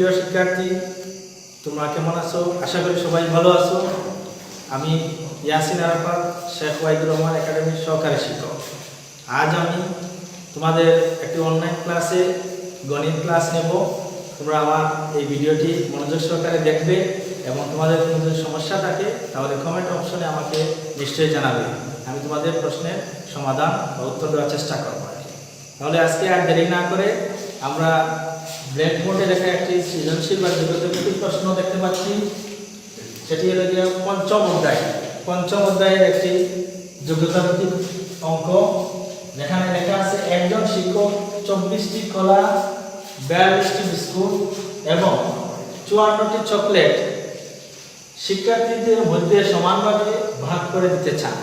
প্রিয় শিক্ষার্থী, তোমরা কেমন আছো? আশা করি সবাই ভালো আছো। আমি ইয়াসিন আরাফাত, শেখ ওয়াহিদুর রহমান একাডেমির সহকারী শিক্ষক। আজ আমি তোমাদের একটি অনলাইন ক্লাসে গণিত ক্লাস নেব। তোমরা আমার এই ভিডিওটি মনোযোগ সহকারে দেখবে এবং তোমাদের যদি সমস্যা থাকে তাহলে কমেন্ট অপশনে আমাকে নিশ্চয়ই জানাবে। আমি তোমাদের প্রশ্নের সমাধান বা উত্তর দেওয়ার চেষ্টা করব। তাহলে আজকে আর দেরি না করে আমরা ব্ল্যাকবোর্ডে লেখা একটি সৃজনশীল বা যোগ্যতাভিত্তিক প্রশ্ন দেখতে পাচ্ছি। সেটি হলো গিয়ে পঞ্চম অধ্যায়ের একটি যোগ্যতাভিত্তিক অঙ্ক। যেখানে লেখা আছে একজন শিক্ষক 24টি কলা, 42টি বিস্কুট এবং 54টি চকলেট শিক্ষার্থীদের মধ্যে সমানভাবে ভাগ করে দিতে চান।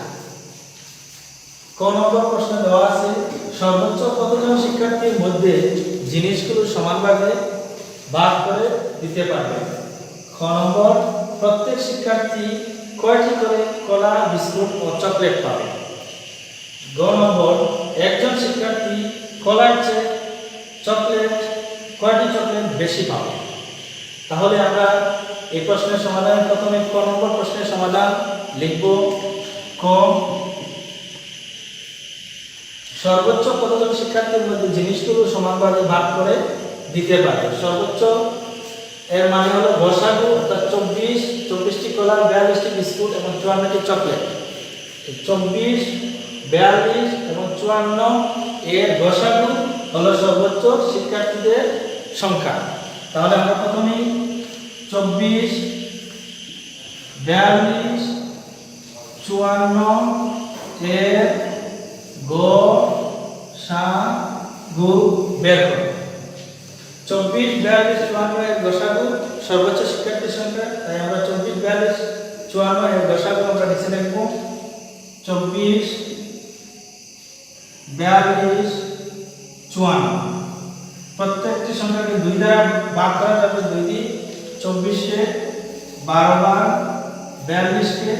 ক নম্বর প্রশ্ন দেওয়া আছে সর্বোচ্চ কতজন শিক্ষার্থীর মধ্যে জিনিসগুলো সমানভাবে ভাগ করে দিতে পারবে। খ নম্বর প্রত্যেক শিক্ষার্থী কয়টি করে কলা, বিস্কুট ও চকলেট পাবে। গ নম্বর একজন শিক্ষার্থী কলার চেয়ে কয়টি চকলেট বেশি পাবে। তাহলে আমরা এই প্রশ্নের সমাধান প্রথমে ক নম্বর প্রশ্নের সমাধান লিখব। ক সর্বোচ্চ কতজন শিক্ষার্থীর মধ্যে জিনিসগুলো সমানভাবে ভাগ করে দিতে পারে। সর্বোচ্চ এর মানে হলো গসাগু, অর্থাৎ 24টি কলা, 42টি বিস্কুট এবং 54টি চকলেট। 24, 42 এবং 54 এর গসাগু হলো সর্বোচ্চ শিক্ষার্থীদের সংখ্যা। তাহলে আমরা প্রথমেই 24, 42, 54 এর গসাগু বের করব। 24, 42, 54 এর গসাগু সর্বোচ্চ শিক্ষার্থীর সংখ্যা। তাই আমরা 24, 42, 54 এর গসাগু আমরা নিচে লিখব। 24, 42, 54 প্রত্যেকটি সংখ্যাকে 2 দ্বারা ভাগ করা যাবে। 2 দিয়ে 24 কে 12 বার, 42 কে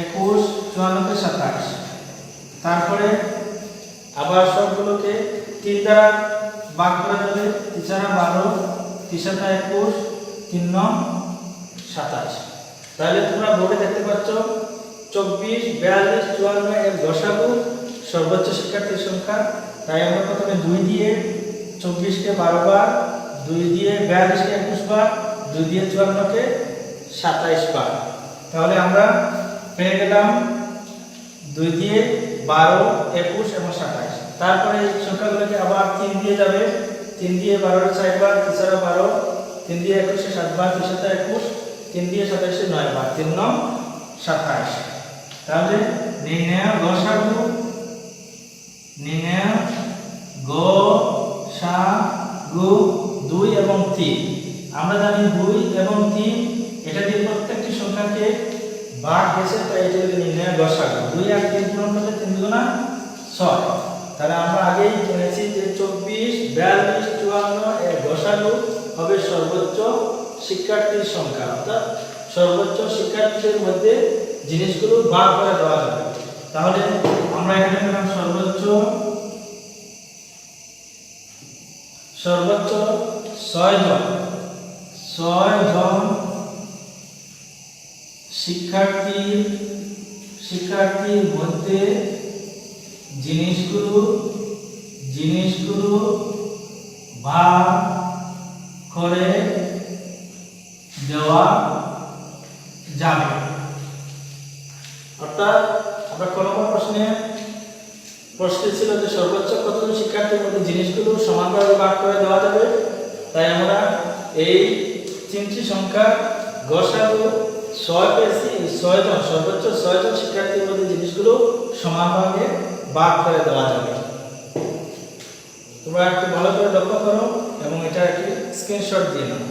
21, 54 কে 27। তারপরে আবার সবগুলোকে 3 দ্বারা ভাগ করা যাবে। 3 12, 3 21, 3 27। তাহলে তোমরা বোর্ডে দেখতে পাচ্ছ 24, 42, 54 এর গসাগু সর্বোচ্চ শিক্ষার্থীর সংখ্যা। তাই আমরা প্রথমে 2 দিয়ে 24 কে 12 বার, 2 দিয়ে 42 কে 21 বার, 2 দিয়ে 54 কে 27 বার। তাহলে আমরা পেয়ে গেলাম 2 দিয়ে 12, 21 এবং 27। তারপরে এই সংখ্যাগুলোকে আবার 3 দিয়ে যাবে। 3 দিয়ে 12 4 বার, 3 12, 3 দিয়ে 21 7 বার, 3 21, 3 দিয়ে 27 9 বার, 3 27। তাহলে নির্ণয় গসাগু 2 এবং 3। আমরা জানি 2 এবং 3 এটা দিয়ে প্রত্যেকটি সংখ্যাকে ভাগ গেছে, তাই এটা হলো নির্ণয় গসাগু। 2 আর 3 পূরণ করলে 3 দুগুণা 6। তাহলে আমরা আগেই জেনেছি যে 24, 42, 54 এর গসাগু হবে সর্বোচ্চ শিক্ষার্থীর সংখ্যা, অর্থাৎ সর্বোচ্চ শিক্ষার্থীদের মধ্যে জিনিসগুলো ভাগ করে দেওয়া যাবে। তাহলে আমরা এখানে পেলাম সর্বোচ্চ 6 জন শিক্ষার্থীর মধ্যে জিনিসগুলো ভাগ করে দেওয়া যাবে। অর্থাৎ আমরা কোন প্রশ্ন ছিল যে সর্বোচ্চ কতজন শিক্ষার্থীর মধ্যে জিনিসগুলো সমানভাবে ভাগ করে দেওয়া যাবে। তাই আমরা এই 3টি সংখ্যা গসাগু 6 পেয়েছি। 6 জন, সর্বোচ্চ 6 জন শিক্ষার্থীর মধ্যে জিনিসগুলো সমানভাবে ভাগ করে দেওয়া যাবে। তোমরা একটু ভালো করে লক্ষ্য করো এবং এটা একটি স্ক্রিনশট দিয়ে নাও।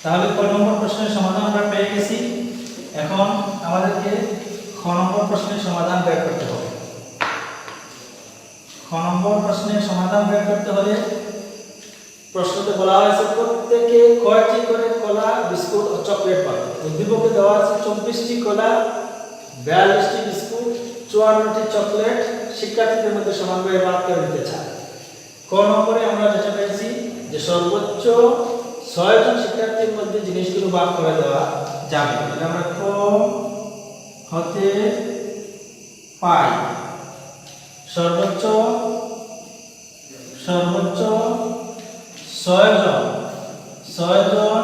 তাহলে ক নম্বর প্রশ্নের সমাধান আমরা পেয়ে গেছি। এখন আমাদেরকে খ নম্বর প্রশ্নের সমাধান বের করতে হবে। খ নম্বর প্রশ্নের সমাধান বের করতে হলে প্রশ্নতে বলা হয়েছে প্রত্যেকে কয়টি করে কলা, বিস্কুট ও চকলেট পাবে। উদ্দীপকে দেওয়া আছে 24টি কলা, 42টি বিস্কুট 54টি চকলেট শিক্ষার্থীদের মধ্যে সমানভাবে ভাগ করে দিতে চায়। ক নম্বরে আমরা যেটা পেয়েছি যে সর্বোচ্চ 6 জন শিক্ষার্থীর মধ্যে জিনিসগুলো ভাগ করে দেওয়া যাবে। তাহলে আমরা ক হতে পাই সর্বোচ্চ 6 জন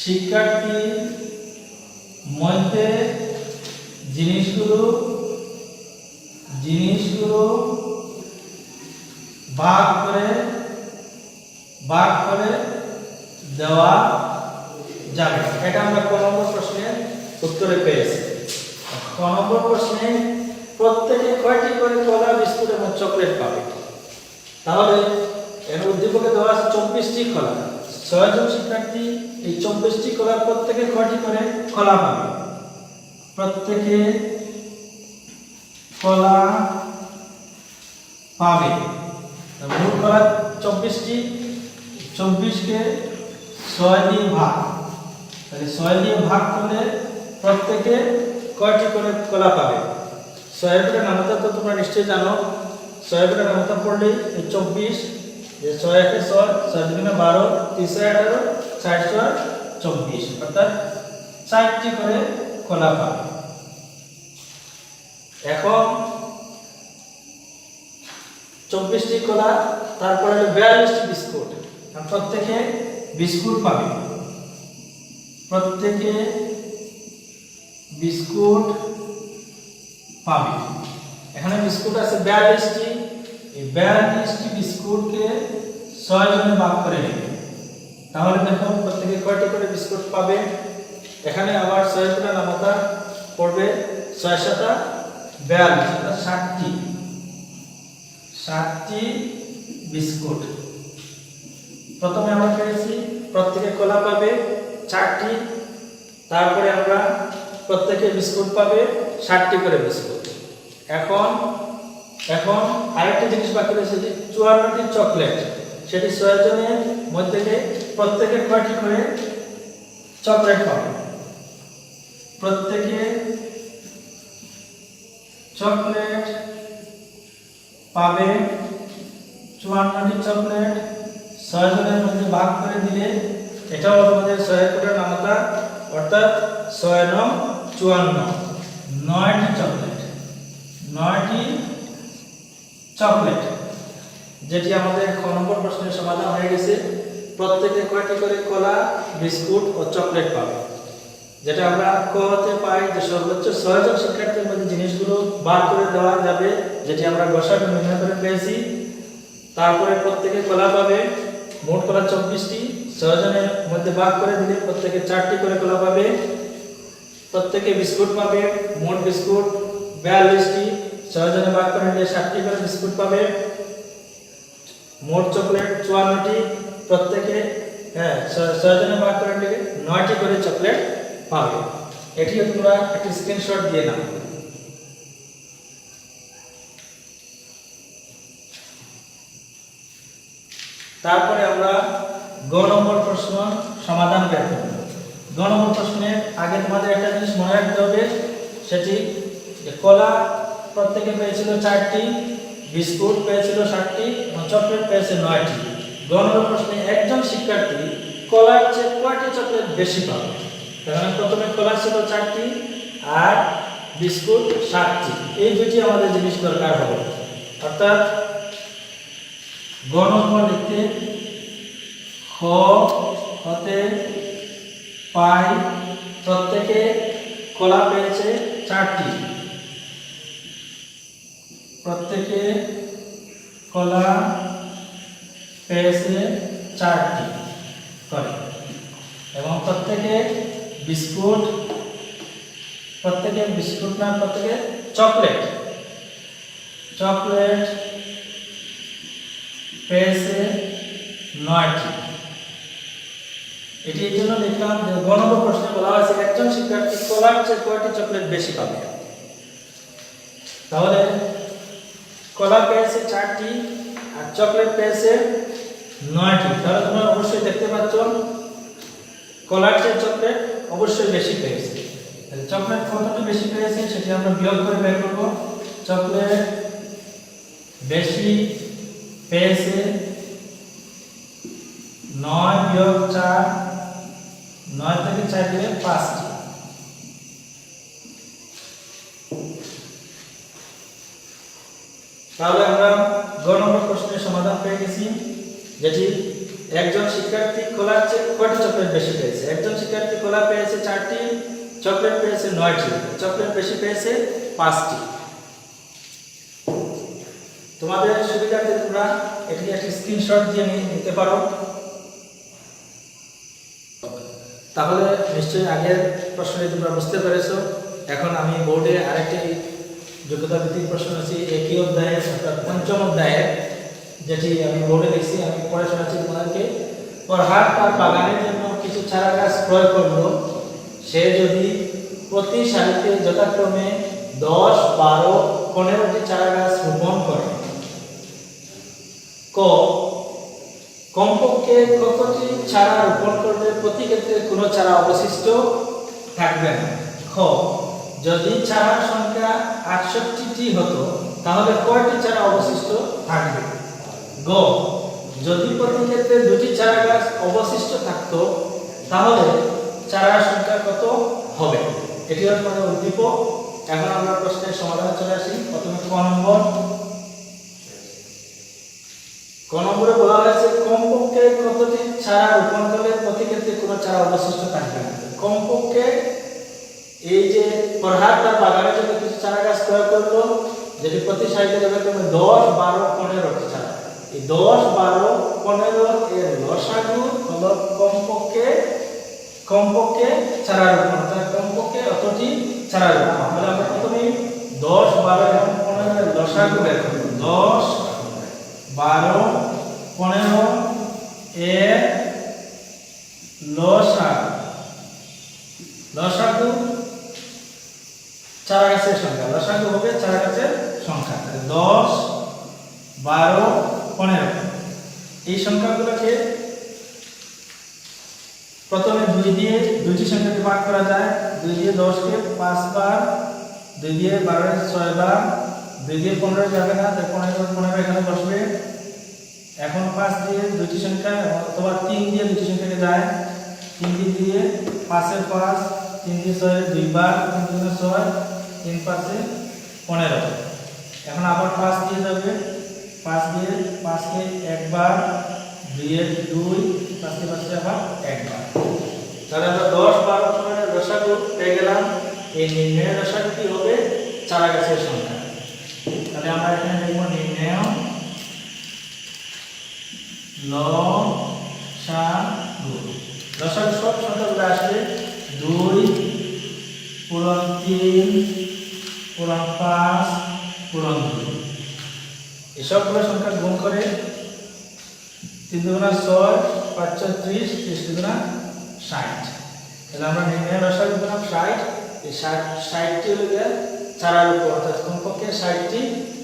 শিক্ষার্থীর মধ্যে জিনিসগুলো ভাগ করে দেওয়া যাবে। এটা আমরা ক নম্বর প্রশ্নের উত্তরে পেয়েছি। ক নম্বর প্রশ্নে প্রত্যেকে কয়টি করে কলা, বিস্কুট এবং চকলেট পাবে? তাহলে এর উদ্দীপকে দেওয়া আছে 24টি কলা। 6 জন শিক্ষার্থী এই 24টি কলা প্রত্যেকে কয়টি করে কলা পাবে? প্রত্যেকে কলা পাবে। মোট কলা 24টি, 24কে 6 দিয়ে ভাগ, তাহলে 6 দিয়ে ভাগ করলে প্রত্যেকে কয়টি করে কলা পাবে? 6 এর উপরে নামতা তো তোমরা নিশ্চয়ই জানো। 6 এর উপরে নামতা পড়লে 24, যে 6 একে 6, 6 দুগুণে 12, 3 18, 4 24, অর্থাৎ 4টি করে কলা পাবে। এখন 24টি কলা, তারপরে 42টি বিস্কুট, প্রত্যেকে বিস্কুট পাবে। প্রত্যেকে বিস্কুট পাবে। এখানে বিস্কুট আছে 42টি। এই 42টি বিস্কুটকে 6 জনে ভাগ করে নেবে। তাহলে দেখো প্রত্যেকে কয়টি করে বিস্কুট পাবে? এখানে আবার 6 এর উপরে নামতা পড়বে 6 7 42, অর্থাৎ 60টি বিস্কুট। প্রথমে আমরা পেয়েছি প্রত্যেকে কলা পাবে 4টি, তারপরে আমরা প্রত্যেকে বিস্কুট পাবে 60টি করে বিস্কুট। এখন আরেকটা জিনিস বাকি রয়েছে যে 54টি চকলেট, সেটি 6 জনের মধ্যে প্রত্যেকে কয়টি করে চকলেট পাবে? প্রত্যেকে চকলেট পাবে 54টি চকলেট 6 জনের মধ্যে ভাগ করে দিলে এটাও আমাদের 6 এর উপরে নামতা, অর্থাৎ 6 9 54, 9টি চকলেট, যেটি আমাদের খ নম্বর প্রশ্নের সমাধান হয়ে গেছে। প্রত্যেকে কয়টি করে কলা, বিস্কুট ও চকলেট পাবে, যেটা আমরা ক হতে পাই যে সর্বোচ্চ 6 জন শিক্ষার্থীর মধ্যে জিনিসগুলো ভাগ করে দেওয়া যাবে, যেটি আমরা গসাগু নির্ণয় করে পেয়েছি। তারপরে প্রত্যেকে কলা পাবে, মোট কলা 24টি, 6 জনের মধ্যে ভাগ করে দিলে প্রত্যেকে 4টি করে কলা পাবে। প্রত্যেকে বিস্কুট পাবে, মোট বিস্কুট 42টি, 6 জনে ভাগ করে দিলে 60টি করে বিস্কুট পাবে। মোট চকলেট 54টি, প্রত্যেকে 6 জনে ভাগ করে দিলে 9টি করে চকলেট পাবে। এটিও তোমরা একটি স্ক্রিনশট দিয়ে নাও। তারপরে আমরা গ নম্বর প্রশ্ন সমাধান বের করব। গ নম্বর প্রশ্নের আগে তোমাদের একটা জিনিস মনে রাখতে হবে, সেটি যে কলা প্রত্যেকে পেয়েছিল 4টি, বিস্কুট পেয়েছিল 60টি এবং চকলেট পেয়েছে 9টি। গ নম্বর প্রশ্নে একজন শিক্ষার্থী কলার চেয়ে কয়টি চকলেট বেশি পাবে? তাহলে প্রথমে কলা ছিল 4টি আর বিস্কুট 60টি, এই দুটি আমাদের জিনিস দরকার হবে। অর্থাৎ গ নম্বর লিখতে খ হতে পাই প্রত্যেকে কলা পেয়েছে 4টি, প্রত্যেকে কলা পেয়েছে 4টি করে, এবং প্রত্যেকে বিস্কুট চকলেট পেয়েছে 9টি। এটি এই জন্য লিখলাম যে গ নম্বর প্রশ্নে বলা হয়েছে একজন শিক্ষার্থী কলার চেয়ে কয়টি চকলেট বেশি পাবে। তাহলে কলা পেয়েছে 4টি আর চকলেট পেয়েছে 9টি, তাহলে তোমরা অবশ্যই দেখতে পাচ্ছ কলার চেয়ে চকলেট অবশ্যই বেশি পেয়েছে। চকলেট কতটি বেশি পেয়েছে সেটি আমরা বিয়োগ করে বের করব। চকলেট বেশি পেয়েছে 9 বিয়োগ 4, 9 থেকে 4 গেলে 5টি। তাহলে আমরা গ নম্বর প্রশ্নের সমাধান পেয়ে গেছি, যেটি একজন শিক্ষার্থী কলার চেয়ে কয়টি চকলেট বেশি পেয়েছে। একজন শিক্ষার্থী কলা পেয়েছে 4টি, চকলেট পেয়েছে 9টি, চকলেট বেশি পেয়েছে 5টি। তোমাদের সুবিধার্থে তোমরা এটি একটি স্ক্রিনশট দিয়ে নিতে পারো। তাহলে নিশ্চয়ই আগের প্রশ্নে তোমরা বুঝতে পেরেছো। এখন আমি বোর্ডে আরেকটি যোগ্যতা ভিত্তিক প্রশ্ন আছে একই অধ্যায়ের অর্থাৎ 5ম অধ্যায়ের, যেটি আমি বোর্ডে লিখছি, আমি পড়ে শোনাচ্ছি তোমাদেরকে। ফরহাদ তার বাগানের জন্য কিছু চারা গাছ ক্রয় করলো। সে যদি প্রতি সারিতে যথাক্রমে 10, 12, 15টি চারা গাছ রোপণ করে, কমপক্ষে কতটি চারা রোপণ করলে প্রতি ক্ষেত্রে কোনো চারা অবশিষ্ট থাকবে না। খ, যদি চারার সংখ্যা 68টি হতো তাহলে কয়টি চারা অবশিষ্ট থাকবে। গ, যদি প্রতি ক্ষেত্রে 2টি চারা গাছ অবশিষ্ট থাকতো তাহলে চারার সংখ্যা কত হবে। এটি হচ্ছে আমাদের উদ্দীপক। এখন আমরা প্রশ্নের সমাধানে চলে আসি। প্রথমে ক নম্বর। ক নম্বরে বলা হয়েছে কমপক্ষে কতটি চারা রোপণ করলে প্রতি ক্ষেত্রে কোনো চারা অবশিষ্ট থাকবে না। কমপক্ষে এই যে ফরহাদ তার বাগানের জন্য কিছু চারা গাছ ক্রয় করলো, যেটি প্রতি সারিতে যথাক্রমে 10, 12, 15টি চারা। এই 10, 12, 15 এর লসাগু হলো কমপক্ষে চারা রোপণ, অর্থাৎ কমপক্ষে অতটি চারা রোপণ। তাহলে আমরা প্রথমে 10, 12 এবং 15 এর লসাগু বের করব। 10, 12, 15 এর লসাগু চারা গাছের সংখ্যা। লসাগু হবে চারা গাছের সংখ্যা। 10, 12, 15 এই সংখ্যাগুলোকে প্রথমে 2 দিয়ে 2টি সংখ্যাকে ভাগ করা যায়। 2 দিয়ে 10কে 5 বার, 2 দিয়ে 12 6 বার, 2 দিয়ে 15 যাবে না, তাই 15 এখানে বসবে। এখন 5 দিয়ে 2টি সংখ্যা অথবা 3 দিয়ে 2টি সংখ্যাকে যায়। 3 দিয়ে 5 এর 5, 3 দিয়ে 6 এর 2 বার, 3 দিয়ে 6, 3 5 এ 15। এখন আবার 5 দিয়ে যাবে, 5 দিয়ে 5 কে একবার, 2 এর 2, 5 দিয়ে 5 আবার একবার। তাহলে আমরা 10, 12, 15 এর লসাগু পেয়ে গেলাম। এই নির্ণয়ের লসাগু কি হবে? চারা গাছের সংখ্যা। তাহলে আমরা এখানে লিখব নির্ণয় লসাগু। লসাগু সব সংখ্যাগুলো আসবে 2 পূরণ 3 পূরণ 5 পূরণ 2। এই সবগুলো সংখ্যা গুণ করে 3 দুগুণা 6, 5 6 30, 30 দুগুণা 60। তাহলে আমরা নির্ণয় লসাগু পেলাম 60। এই 60টি হলো চারা রোপণ, অর্থাৎ কমপক্ষে 60টি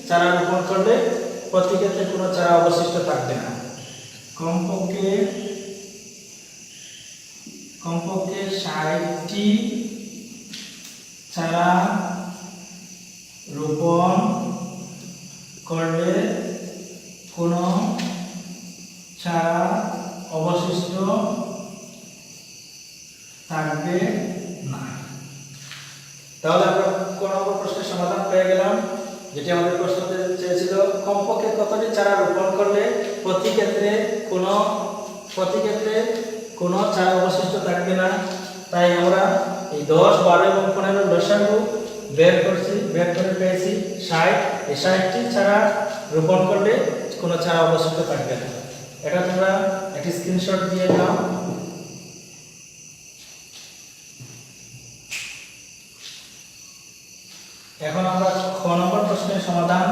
চারা রোপণ করলে প্রতি ক্ষেত্রে কোনো চারা অবশিষ্ট থাকবে না। কমপক্ষে 60টি চারা রোপণ করলে কোনো চারা অবশিষ্ট থাকবে না। তাহলে আমরা কোন নম্বর প্রশ্নের সমাধান পেয়ে গেলাম, যেটি আমাদের প্রশ্নতে চেয়েছিল কমপক্ষে কতটি চারা রোপণ করলে প্রতি ক্ষেত্রে কোনো চারা অবশিষ্ট থাকবে না। তাই আমরা এই 10, 12 এবং 15 লসাগু বের করে পেয়েছি 60। এই 60টি চারা রোপণ করলে কোনো চারা অবশিষ্ট থাকবে না। এটা তোমরা একটি স্ক্রিনশট দিয়ে নাও। এখন আমরা খ নম্বর প্রশ্নের সমাধান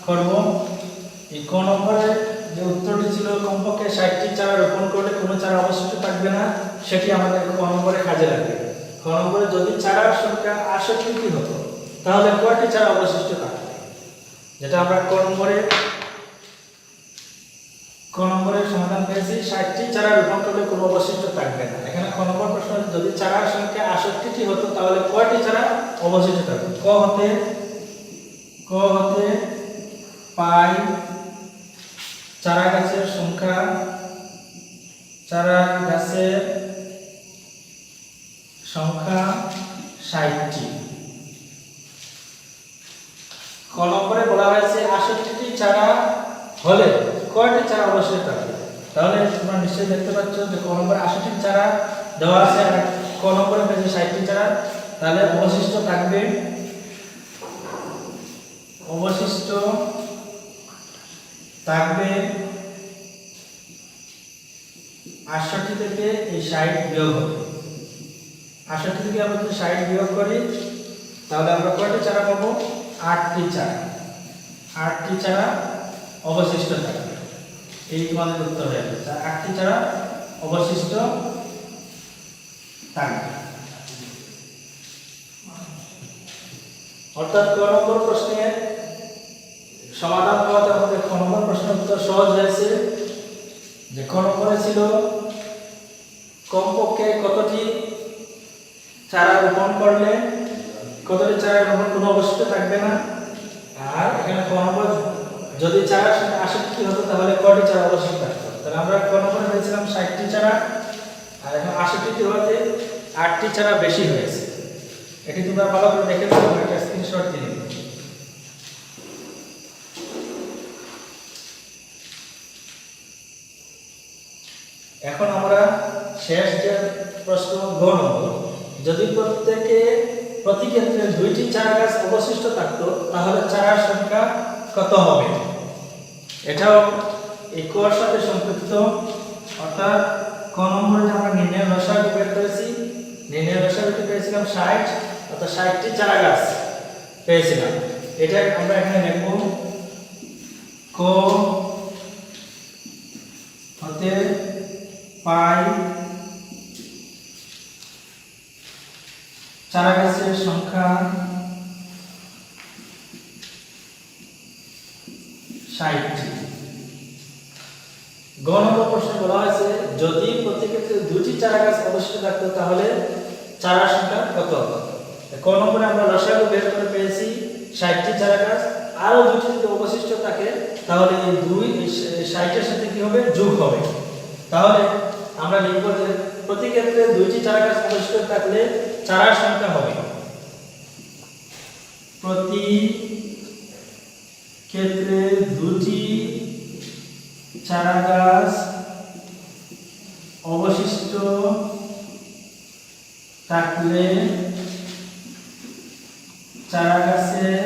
করব। এই ক নম্বরে যে উত্তরটি ছিল কমপক্ষে 60টি চারা রোপণ করলে কোনো চারা অবশিষ্ট থাকবে না, সেটি আমাদের খ নম্বরে কাজে লাগবে। খ নম্বরে যদি চারার সংখ্যা 68টি হতো তাহলে কয়টি চারা অবশিষ্ট থাকবে, যেটা আমরা ক নম্বরে ক নম্বরের সমাধান পেয়েছি 60টি চারা রোপণ করলে কোনো অবশিষ্ট থাকবে না। এখানে ক নম্বর প্রশ্ন, যদি চারার সংখ্যা 68টি হতো তাহলে কয়টি চারা অবশিষ্ট থাকবে? ক হতে পাই চারা গাছের সংখ্যা, চারা গাছের সংখ্যা 60টি। ক নম্বরে বলা হয়েছে 68টি চারা হলে কয়টি চারা অবশিষ্ট থাকবে? তাহলে তোমরা নিশ্চয়ই দেখতে পাচ্ছ যে ক নম্বরে 68টি চারা দেওয়া আছে, আর ক নম্বরে পেয়েছে 60টি চারা। তাহলে অবশিষ্ট থাকবে 68 থেকে এই 60 বিয়োগ হবে। 68 থেকে আমরা যদি 60 বিয়োগ করি তাহলে আমরা কয়টি চারা পাবো? 8টি চারা। 8টি চারা অবশিষ্ট থাকবে। এই তোমাদের উত্তর হয়ে গেছে, 8টি চারা অবশিষ্ট থাকবে। অর্থাৎ ক নম্বর প্রশ্নের সমাধান পাওয়াতে আমাদের ক নম্বর প্রশ্নের উত্তর সহজ হয়েছে। যে ক নম্বরে ছিল কমপক্ষে কতটি চারা রোপণ করলে কতটি চারা রোপণ কোনো অবশিষ্ট থাকবে না, আর এখানে ক নম্বর যদি চারার সংখ্যা 68টি হতো তাহলে কয়টি চারা অবশিষ্ট থাকতো। তাহলে আমরা ক নম্বরে পেয়েছিলাম 60টি চারা, আর এখন 68টি হতে 8টি চারা বেশি হয়েছে। এটি তোমরা ভালো করে দেখে নাও, একটা স্ক্রিনশট দিয়ে নিও। এখন আমরা শেষ যে প্রশ্ন গ নম্বর, যদি প্রতি ক্ষেত্রে 2টি চারা গাছ অবশিষ্ট থাকতো তাহলে চারার সংখ্যা কত হবে? এটাও এই কর সাথে সম্পৃক্ত। অর্থাৎ ক নম্বরে আমরা নির্ণয় লসাগু বের করেছি, নির্ণয় লসাগুটি পেয়েছিলাম 60, অর্থাৎ 60টি চারা গাছ পেয়েছিলাম। এটা আমরা এখানে লিখব ক হতে পাই চারা গাছের সংখ্যা 60টি। গ নম্বর প্রশ্নে বলা হয়েছে যদি প্রতি ক্ষেত্রে 2টি চারা গাছ অবশিষ্ট থাকতো তাহলে চারার সংখ্যা কত হতো? ক নম্বরে আমরা লসাগু বের করে পেয়েছি 60টি চারা গাছ, আরো 2টি যদি অবশিষ্ট থাকে তাহলে এই 60 এর সাথে কি হবে? যোগ হবে। তাহলে আমরা লিখব যে প্রতি ক্ষেত্রে 2টি চারা গাছ অবশিষ্ট থাকলে চারার সংখ্যা হবে প্রতি ক্ষেত্রে 2টি চারা গাছ অবশিষ্ট থাকলে চারা গাছের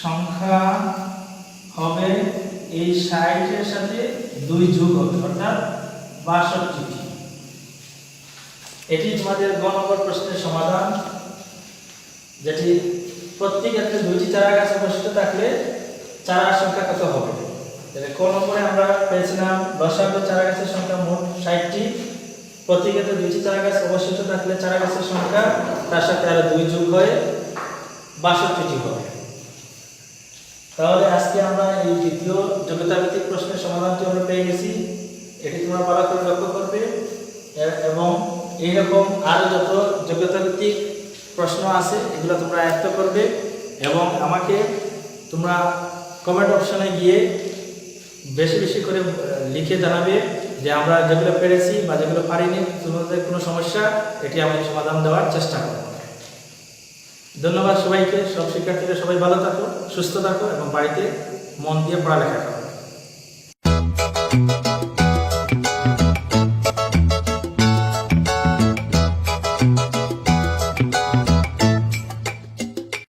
সংখ্যা হবে এই 60 এর সাথে 2 যোগ হবে, অর্থাৎ 62টি। এটি তোমাদের গ নম্বর প্রশ্নের সমাধান, যেটি প্রতি ক্ষেত্রে 2টি চারা গাছ অবশিষ্ট থাকলে চারার সংখ্যা কত হবে। তাহলে ক নম্বরে আমরা পেয়েছিলাম লসাগু চারা গাছের সংখ্যা মোট 60টি, প্রতি ক্ষেত্রে 2টি চারা গাছ অবশিষ্ট থাকলে চারা গাছের সংখ্যা তার সাথে আরো 2 যোগ হয়ে 62টি হবে। তাহলে আজকে আমরা এই দ্বিতীয় যোগ্যতা ভিত্তিক প্রশ্নের সমাধানটি আমরা পেয়ে গেছি। এটি তোমরা ভালো করে লক্ষ্য করবে এবং এইরকম আরো যত যোগ্যতা ভিত্তিক প্রশ্ন আছে এগুলো তোমরা আয়ত্ত করবে এবং আমাকে তোমরা কমেন্ট অপশনে গিয়ে বেশি বেশি করে লিখে জানাবে যে আমরা যেগুলো পেরেছি বা যেগুলো পারিনি, তোমাদের কোনো সমস্যা এটি আমি সমাধান দেওয়ার চেষ্টা করব। ধন্যবাদ সবাইকে। সব শিক্ষার্থীরা সবাই ভালো থাকো, সুস্থ থাকো এবং বাড়িতে মন দিয়ে পড়ালেখা করো।